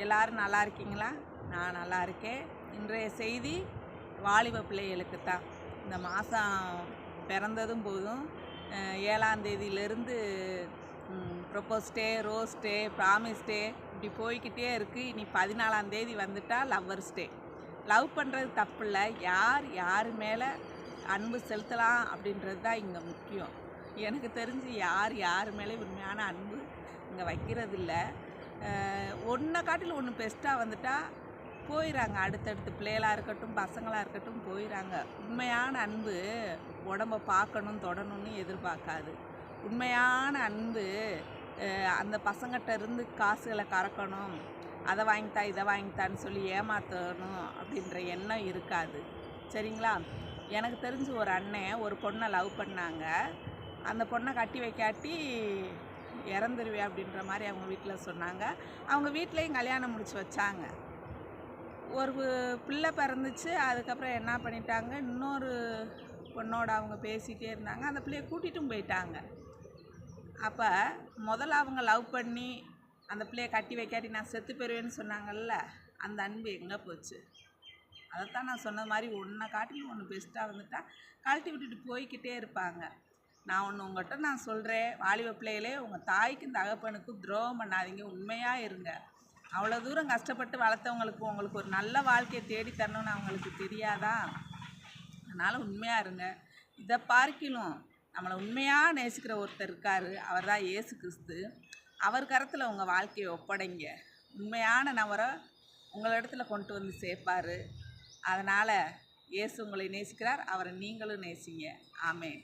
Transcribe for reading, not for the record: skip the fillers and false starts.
எல்லாரும் நல்லா இருக்கீங்களா? நான் நல்லா இருக்கேன். இன்றைய செய்தி வாலிப பிள்ளைகளுக்கு தான். இந்த மாதம் பிறந்ததும் போதும் 7ஆம் தேதியிலேருந்து ப்ரொப்போஸ் டே, ரோஸ் டே, ப்ராமிஸ் டே இப்படி போய்கிட்டே இருக்குது. இனி 14ஆம் தேதி வந்துட்டால் லவ்வர்ஸ் டே. லவ் பண்ணுறது தப்பு இல்லை, யார் மேலே அன்பு செலுத்தலாம் அப்படின்றது தான் இங்கே முக்கியம். எனக்கு தெரிஞ்சு யார் மேலே உண்மையான அன்பு இங்கே வைக்கிறதில்ல. ஒன்றை காட்டிலும் ஒன்று பெஸ்ட்டாக வந்துட்டால் போயிடறாங்க. அடுத்தடுத்து பிள்ளைகளாக இருக்கட்டும், பசங்களாக இருக்கட்டும் போயிடறாங்க. உண்மையான அன்பு உடம்பை பார்க்கணும், தொடணும்னு எதிர்பார்க்காது. உண்மையான அன்பு அந்த பசங்கிட்ட இருந்து காசுகளை கறக்கணும், அதை வாங்கித்தா இதை வாங்கித்தான்னு சொல்லி ஏமாற்றணும் அப்படின்ற எண்ணம் இருக்காது. சரிங்களா? எனக்கு தெரிஞ்சு ஒரு அண்ணன் ஒரு பொண்ணை லவ் பண்ணாங்க. அந்த பொண்ணை கட்டி வைக்காட்டி இறந்துருவே அப்படின்ற மாதிரி அவங்க வீட்டில் சொன்னாங்க. அவங்க வீட்லேயும் கல்யாணம் முடிச்சு வச்சாங்க. ஒரு பிள்ளை பிறந்துச்சு. அதுக்கப்புறம் என்ன பண்ணிட்டாங்க, இன்னொரு பொண்ணோட அவங்க பேசிகிட்டே இருந்தாங்க. அந்த பிள்ளையை கூட்டிகிட்டும் போயிட்டாங்க. அப்போ முதல்ல அவங்க லவ் பண்ணி அந்த பிள்ளையை கட்டி வைக்காட்டி நான் செத்து போயிடுவேன்னு சொன்னாங்கல்ல, அந்த அன்பு எங்கே போச்சு? அதைத்தான் நான் சொன்ன மாதிரி ஒன்றை காட்டிலும் ஒன்று பெஸ்ட்டாக வந்துட்டால் கழட்டி விட்டுட்டு போய்கிட்டே இருப்பாங்க. நான் உங்கள்கிட்ட சொல்கிறேன், வாலிப பிள்ளைகளே, உங்கள் தாய்க்கும் தகப்பனுக்கும் துரோகம் பண்ணாதீங்க, உண்மையாக இருங்க. அவ்வளோ தூரம் கஷ்டப்பட்டு வளர்த்தவங்களுக்கு உங்களுக்கு ஒரு நல்ல வாழ்க்கையை தேடி தரணும்னு அவங்களுக்கு தெரியாதா? அதனால் உண்மையாக இருங்க. இதை பார்க்கிலும் நம்மளை உண்மையாக நேசிக்கிற ஒருத்தர் இருக்கார், அவர் தான் இயேசு கிறிஸ்து. அவர் கரத்தில் உங்கள் வாழ்க்கையை ஒப்படைங்க. உண்மையான நபரை உங்களிடத்துல கொண்டு வந்து சேர்ப்பார். அதனால் இயேசு உங்களை நேசிக்கிறார், அவரை நீங்களும் நேசிங்க. ஆமென்.